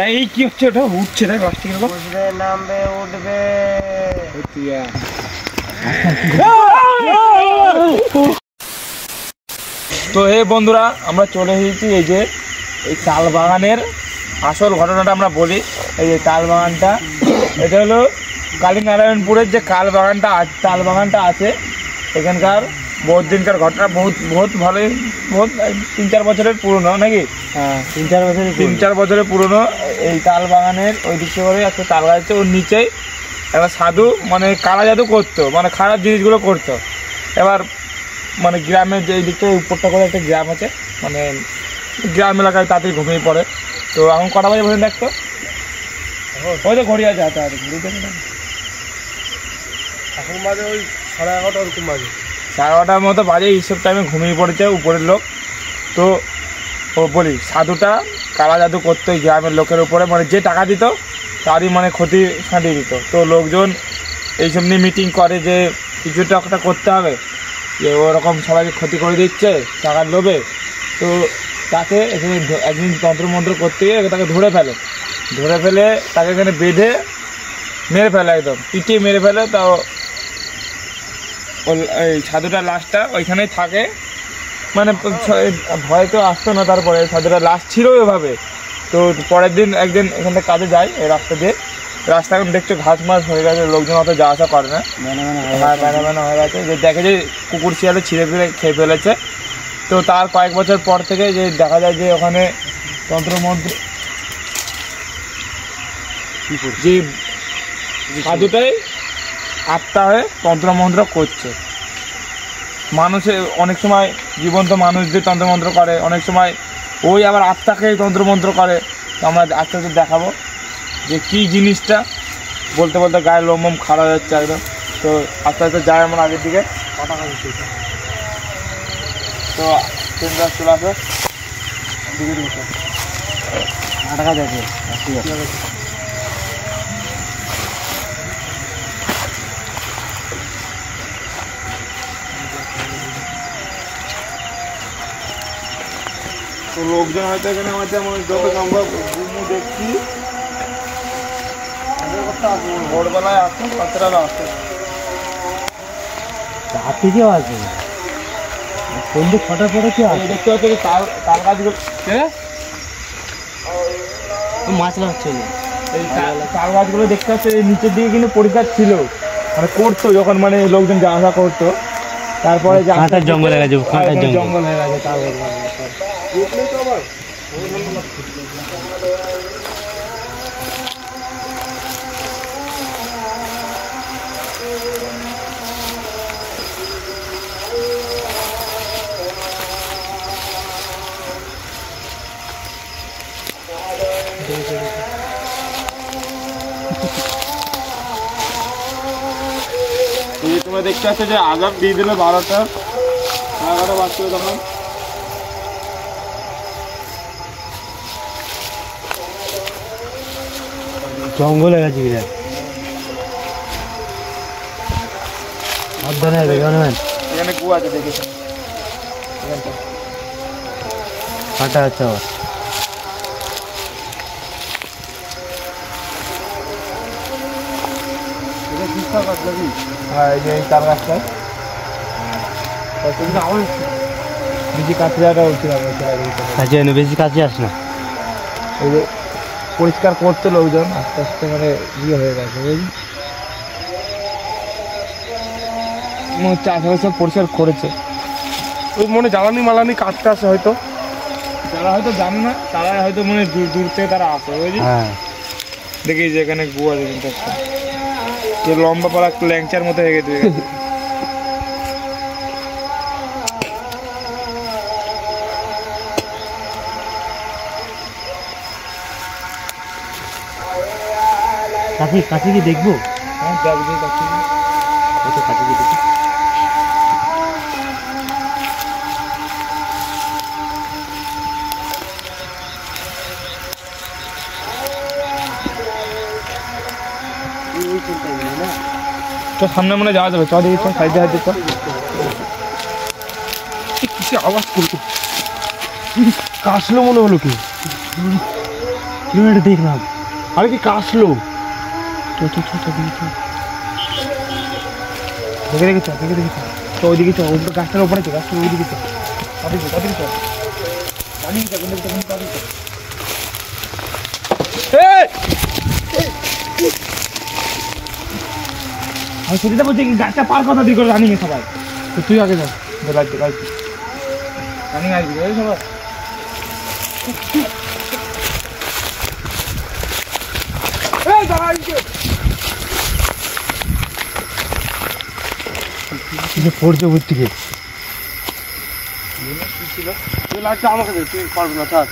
এই কি হচ্ছে ওটা উঠছে দেখ প্লাস্টিকের উপর উঠবে নামবে উঠবে তো এই বন্ধুরা আমরা চলে এসেছি এই যে এই তাল বাগানের আসল ঘটনাটা আমরা বলি। এই যে তাল বাগানটা এটা হলো কালীনারায়ণপুরের যে তাল বাগানটা আছে এখানকার বহুত দিনকার ঘটনা, বহুত ভালোই, বহুত 3-4 বছরের পুরনো নাকি? হ্যাঁ 3-4 বছরের পুরনো। এই তাল বাগানের ওই দিকে করে একটা তাল গাছ আছে, ওর নিচেই একটা সাধু মানে কালা জাদু করতো, মানে খারাপ জিনিসগুলো করতো। এবার মানে গ্রামের যে এই দিকটা উপরটা করে একটা গ্রাম আছে, মানে গ্রাম এলাকায় তাড়াতাড়ি ঘুমিয়ে পড়ে। তো এখন কটা বাজে বসে দেখতো ওই তো ঘড়ি আছে হাতে হাতে ঘড়ি দেখে এখন বাজে ওই 11:30 ওরকম বাজে, 11:30 মতো বাজে। এইসব টাইমে ঘুমিয়ে পড়েছে উপরের লোক। তো ও বলি সাধুটা কালা জাদু করতো এই গ্রামের লোকের উপরে, মানে যে টাকা দিত তারই মানে ক্ষতি সাঁটিয়ে দিত। তো লোকজন এইসব নিয়ে মিটিং করে যে কিছুটা একটা করতে হবে, যে ওরকম সবাইকে ক্ষতি করে দিচ্ছে টাকার লোভে। তো তাকে এখানে একদিন তন্ত্রমন্ত্র করতে গিয়ে তাকে ধরে ফেলে তাকে এখানে বেঁধে মেরে ফেলে, একদম পিটিয়ে মেরে ফেলে। তাও ওই সাধুটা লাশটা ওইখানেই থাকে, মানে ভয় তো আসতো না। তারপরে সাধুটা লাশ ছিল ওইভাবে। তো পরের দিন একদিন এখান থেকে কাজে যায় এই রাস্তা দিয়ে, রাস্তা এখন দেখছো ঘাস মাছ হয়ে গেছে, লোকজন অত যাওয়া আসা করে না, ব্যানা হয়ে গেছে। যে দেখে যে কুকুর শিয়ালে ছিঁড়ে ফিরে খেয়ে ফেলেছে। তো তার কয়েক বছর পর থেকে যে দেখা যায় যে ওখানে তন্ত্রমন্ত্র যে সাধুটাই আত্মা হয়ে তন্ত্রমন্ত্র করছে। মানুষের অনেক সময় জীবন্ত মানুষদের তন্ত্রমন্ত্র করে, অনেক সময় ওই আবার আত্মাকে তন্ত্রমন্ত্র করে। তো আমরা আস্তে আস্তে দেখাবো যে কী জিনিসটা, বলতে বলতে গায়ে লোম খারাপ যাচ্ছে একদম। তো আস্তে আস্তে যাই আমরা আগের দিকে। তো ট্রেনটা চলে আসে টাকা যাবে তো লোকজন হয়তো এখানে আমাদের যত সম্ভব দেখছি ভোরবেলায় আসুন, রাত্রেবেলা আসুন, রাতে কেউ আসবে সন্ধ্যে 6টার পরে কেউ আসবে। দেখতে পাচ্ছি তাল গাছগুলো মাছ লাগছে এই তাল গাছগুলো দেখতে পাচ্ছি নিচের দিকে কিন্তু পরিষ্কার ছিল, মানে করতো যখন মানে লোকজন যাওয়া আসা করতো। তারপরে জঙ্গল হয়ে গেছে, জঙ্গল হয়ে গেছে তাল গাছ। তোমরা দেখতে পাচ্ছ যে আজাব দিয়ে দিল 12টা 11টা বাজছিল তখন। জঙ্গল হয়ে গেছে বিরাট, সাবধানে হবে এখানে কু আছে দেখেছ, কাটা আছে আবার। হ্যাঁ এই যে এই তাল গাছটা বেশি কাছে যাওয়াটা উচিত হবে, কাছে বেশি কাছে আস না। এই যে পরিষ্কার করতে লোকজন আস্তে আস্তে মানে ইয়ে হয়ে গেছে, বুঝলি মনে হচ্ছে আশেপাশে পরিষ্কার করেছে। ওই মনে জ্বালানি মালানি কাটতে আসে হয়তো, যারা হয়তো জানে না তারা হয়তো মানে দূর থেকে তারা আসে, বুঝলি। হ্যাঁ দেখি যে এখানে গু আছে কিন্তু একটা যে লম্বা পাড়া একটা ল্যাংচার মতো হয়ে গেছে। কাছে কি দেখবো? হ্যাঁ দেখবি কাছে কি দেখি। তো সামনে মনে যাওয়া যাবে, চ দেখি চ সাইডে হাতে চ। কিসে আওয়াজ করতো, কাশলো মনে হলো কি? কিলোমিটার দেখলাম। আরে কি কাশলো দেখে দেখেছ তো ওইদিকে চ গাছটার উপরে চ গাছটার ওইদিকে চ তাদিকে চ আমি সেটা বলছি গাছটা পার কথা দিয়ে করে রানিং এ সবাই তো তুই আগে যা রানিং আসবি সবাই পড়ছে উপর থেকে। আমাকে তুই পারবো না থাক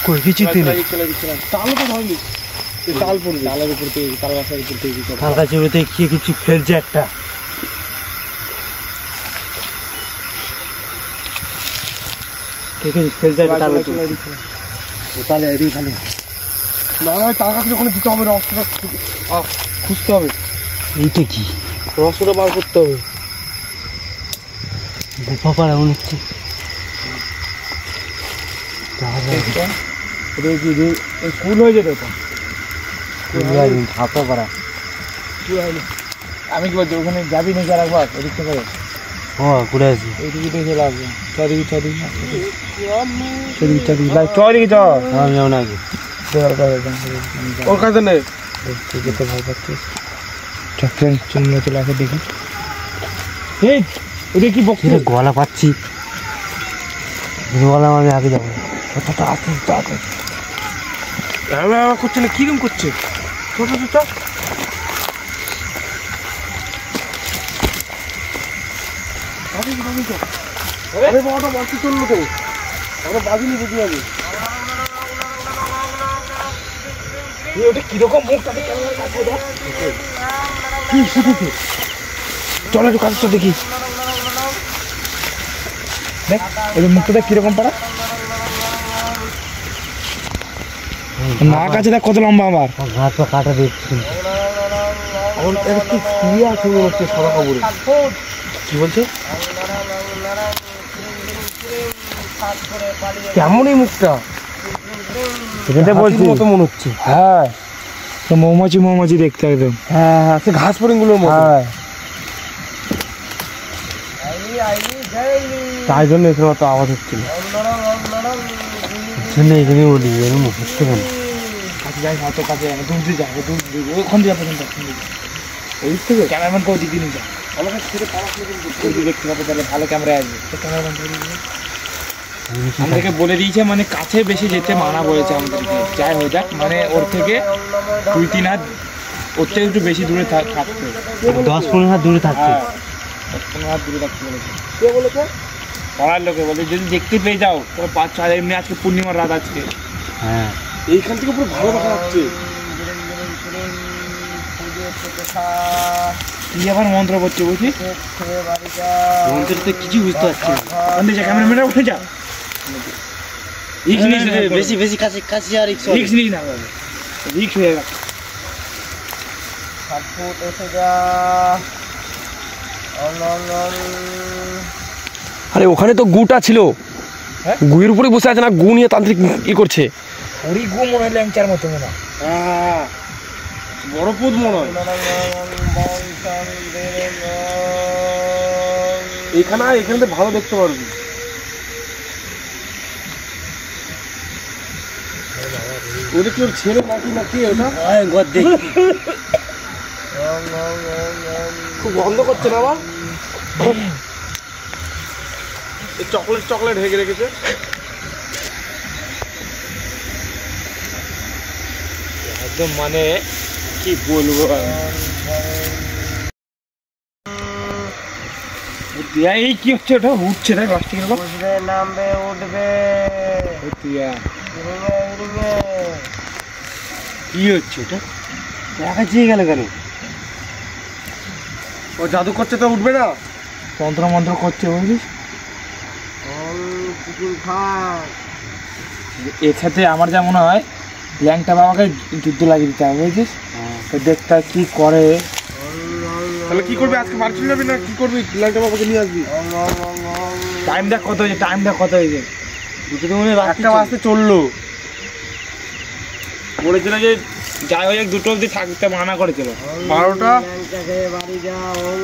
কই কিছু তুই না তাল তো ধরলি তাল পড়বে তালের উপর থেকে তাল গাছের উপর থেকে হালকা চিবুতে কি কিছু ফেলছে একটা। কে ফেলছে তাহলে এখানে না তাল গাছের ওখানে দিতে হবে রসটা খুঁজতে হবে। এইটা কি রসটা বার করতে হবে। গোপা পাড়া মনে হচ্ছে। ফুল হয়ে যেত হাতা পাড়া। আমি কি বলছি ওখানে যাবি নাকি আর একবার ওদিক থেকে হ্যাঁ ঘুরে আসি। ওইদিকে দেখে লাগবে চদিকে চদিকে চ আমি যাবো না আগে। ওর কাছে নেই যেতে ভয় পাচ্ছিস চলে আসে দেখি। এই ওদিকে কি বকছিস গলা পাচ্ছি গলা আমি আগে যাবো। করছে না কিরম করছে চললো তো আমরা বাজিনি বুঝি আমি ওটা কিরকম মুখ কি শুধু চলো একটু কাজটা দেখি দেখ ওদের মুখটা দেখ কিরকম পারা নাক আছে দেখ কত লম্বা আমার ঘাট পা কাটা দেখছি। কি বলছে কেমনই মুখটা সেটা বলছি মতো মনে হচ্ছে। হ্যাঁ মৌমাছি দেখতে একদম। হ্যাঁ হ্যাঁ সে ঘাস ফড়িংগুলোর মতো। হ্যাঁ তাই জন্য এখানে অত আওয়াজ হচ্ছিল। এখানে বলি এরকম হচ্ছে কেন কাছে যাই হাতে কাছে দূর দিয়ে যাবে ওখান দিয়ে পর্যন্ত ওই থেকে ক্যামেরাম্যান কেউ দিকে নিয়ে যায় আমাকে ছেড়ে দেখতে পাবে তাহলে ভালো ক্যামেরা আসবে ক্যামেরাম্যান আমাদেরকে বলে দিয়েছে মানে কাছে বেশি যেতে মানা বলেছে আমাদেরকে যাই হয়ে যাক মানে ওর থেকে 2-3 হাত ওর থেকে একটু বেশি দূরে থাকতে 10-15 হাত দূরে থাকতে 15 হাত দূরে থাকতে বলেছে। কে বলেছে পাড়ার লোকে বলে যদি দেখতে পেয়ে যাও তো 5-6 এমনি আজকে পূর্ণিমার রাত আজকে। হ্যাঁ এইখান থেকে পুরো ভালো দেখা যাচ্ছে। কি আবার মন্ত্র করছে বুঝি মন্ত্রতে কিছু বুঝতে পারছি না। ক্যামেরাম্যানরা উঠে যা বেশি বেশি কাছে কাছে আর রিক্স নিস না রিক্স হয়ে গেছে। আরে ওখানে তো গুটা ছিল গুয়ের উপরে বসে আছে না গু নিয়ে তান্ত্রিক ই করছে। ওরই গু মনে হয় ল্যাংচার মতো মনে হয়। হ্যাঁ বড় পুত মনে হয় এখানে এখানে ভালো দেখতে পারবি। ওদের কি ওর ছেলে নাকি না কি ওটা খুব বন্ধ করছে না আবার চকলেট হেগে রেখেছে। একদম মানে কি বলবো এই কি হচ্ছে ওটা উঠছে না প্লাস্টিকের নামবে উঠবে কি হচ্ছে ওটা দেখা চেয়ে গেল কেন? ও জাদু করছে তো উঠবে না তন্ত্র মন্ত্র করছে বুঝলিস। এর সাথে আমার যা মনে হয় ল্যাংটা বাবাকে যুদ্ধ লাগিয়ে দিতে হবে বুঝছিস। তো দেখতে কি করে তাহলে কি করবি আজকে মার্কেট যাবি না কি করবি ল্যাংটা বাবাকে নিয়ে আসবি। টাইম দেখ কত হয়েছে টাইম দেখ কত হয়েছে 2টা মনে একটা বাজতে চললো বলেছিল যে যাই হোক 2টো অবধি থাকতে মানা করেছিল, 12টা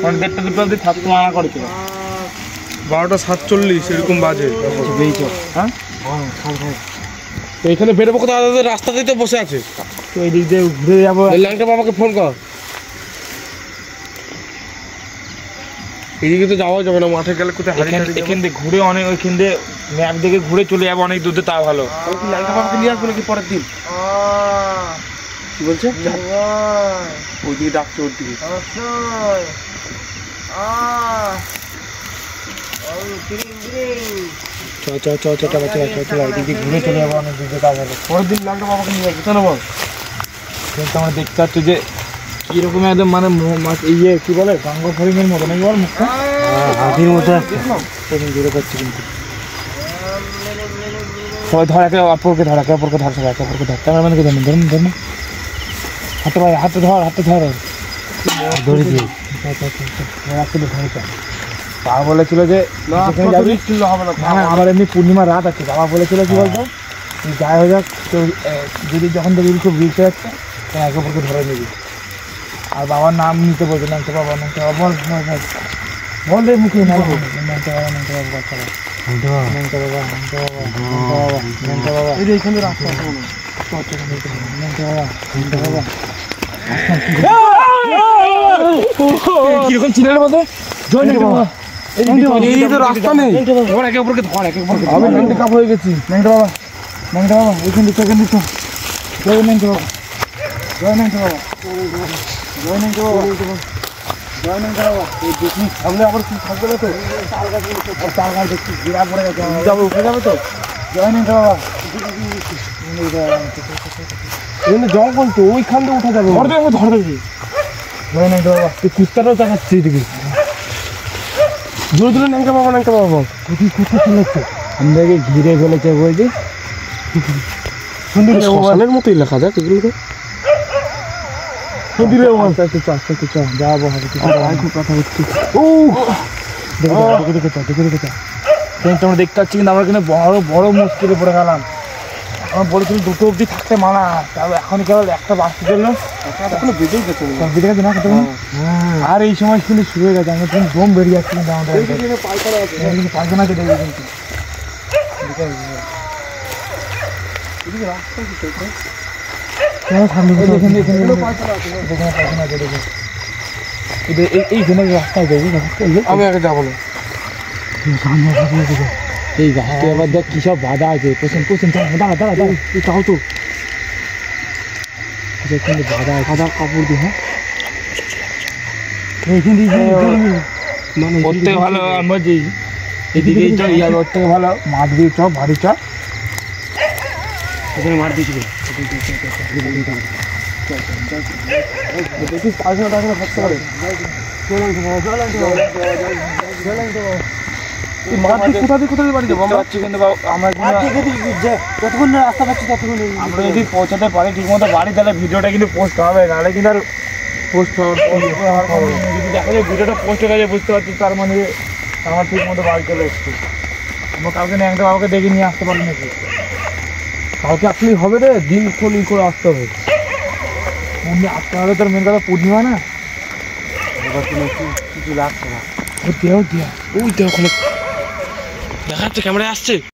1:30 2টো অবধি থাকতে মানা করেছিল। 12:47 এরকম বাজে। হ্যাঁ তো এখানে বেরোবো কোথাও? রাস্তাতেই তো বসে আছে। তো এই দিক দিয়ে ঘুরে যাবো। ল্যাংটা বাবাকে ফোন কর। এদিকে তো যাওয়া যাবে না, মাঠে গেলে কোথায় এখান দিয়ে ঘুরে অনেক, ওইখান দিয়ে ম্যাপ দেখে ঘুরে চলে যাবো অনেক দূরে, তাও ভালো। ল্যাংটা বাবাকে নিয়ে আসবো নাকি পরের দিন? কি বলছে? ওইদিকে ডাকছে, ওর দিকে। ঘুরে চলে যাবো অনেক দূরে, তাও ভালো। পরের দিন ল্যাংটা বাবাকে নিয়ে আসবো, চলো বল। কিন্তু আমরা দেখতে পাচ্ছি যে কিরকম একদম মানে ইয়ে কি বলে গঙ্গা ফরিংয়ের মতো নাকি বল, মুখটা হাতির মতো দূরে করছে। কিন্তু সবাই ধর, একে অপরকে ধর, একে অপরকে ধর, সবাই একে অপরকে ধর। ক্যামেরাম্যানকে ধরুন, ধরুন ধরুন, হাতে ভাই, হাতে ধর, হাতে ধর, ধরে দিয়ে বাবা বলেছিল যে আবার এমনি পূর্ণিমার রাত আছে। বাবা বলেছিল কি বলতো, যাই হয়ে যাক, তো যদি যখন দেখবি খুব রিক্স হয়ে যাচ্ছে তখন একে অপরকে ধরে নিবি। আর বাবার নাম নিতে বলছে, নামতে বাবা, নামতে বাবা, বল বল রে মুখে, নামতে বাবা, নামতে বাবা, নামতে বাবা, নামতে বাবা, নামতে বাবা, নামতে বাবা, নামতে বাবা, এই যে এখানে রাস্তা আছে, নামতে বাবা, নামতে বাবা। কিরকম চিনার মধ্যে জয় নাকি বাবা, এই তো রাস্তা নেই। এবার একে অপরকে ধর, একে অপরকে আমি ল্যাংটা কাপ হয়ে গেছি। নামতে বাবা, নামতে বাবা, এখান দিচ্ছ, এখান দিচ্ছ, জয় নামতে বাবা, জয় নামতে বাবা, জয় নামতে বাবা, জয় নামতে বাবা। এই দেখি সামনে আবার কি থাকবে না তো, তাল গাছ দেখছি ঘিরা পড়ে গেছে, যাবো উঠে যাবে তো। জয় নামতে বাবা, এখানে জঙ্গল তো, ওইখান দিয়ে উঠা যাবে। ধর দেবে, ধর দেবে। জয় নামতে বাবা, তুই কুত্তাটাও চাকাচ্ছি এদিকে। জোরে জোরে ল্যাংটা বাবা, ল্যাংটা বাবা বল। কুত্তা চলেছে, আমাদেরকে ঘিরে ফেলেছে বলছি। শ্মশানের মতোই লেখা যাক এগুলো তো। আস্তে আস্তে চ, আস্তে আস্তে চ, যাবো হাতে খুব কথা হচ্ছে। ও দেখে দেখে চ, দেখে দেখে চ। আমরা দেখতে পাচ্ছি, কিন্তু আমরা কিন্তু বড় বড় মুশকিলে পড়ে গেলাম। আমার বলেছিল 2টো অবধি থাকতে মানা, তাহলে এখন কেবল একটা বাঁচতে চললো, বেঁচেই গেছে। বেঁচে গেছে না কত। আর এই সময় কিন্তু শুরু হয়ে গেছে, আমরা কিন্তু দম বেরিয়ে যাচ্ছি কিন্তু আমাদের পায়খানা আছে, দেখবি কিন্তু এইখানে রাস্তায় যাবি। আমি আগে যাবো না। এই গাছটা এবার দেখ কি সব বাধা আছে, পোষণ পোষণ, দাঁড়া দাঁড়া দাঁড়া, তুই চাও তো এখানে বাধা আছে, সাদা কাপড় দিয়ে। হ্যাঁ এইখান দিয়ে মানে প্রত্যেক ভালো, আমি বলছি এদিকেই চ, ইয়ার ওর থেকে ভালো মাঠ দিয়ে চ, বাড়ি চ, এখানে মাঠ দিয়েছিল। দেখিস পায়খানা টায়খানা থাকতে পারে। আমরা যদি পৌঁছাতে পারি ঠিক মতো বাড়ি, তাহলে ভিডিওটা কিন্তু পোস্ট হবে, নাহলে কিন্তু আর পোস্ট যদি দেখা যায় ভিডিওটা পোস্ট হয়ে গেছে, বুঝতে পারছি তার মানে আমার ঠিক মতো বাড়ি চলে এসছে। আমরা কাউকে ন্যাংটা বাবাকে দেখে নিয়ে আসতে পারি নাকি? কালকে আসলেই হবে রে, দিন কোন করে আসতে হবে। আসতে হবে, তোর মেন কথা পূর্ণিমা না, কিছু লাগছে না। দেহ দিয়া ওই তো ওখানে দেখা যাচ্ছে, ক্যামেরায় আসছে।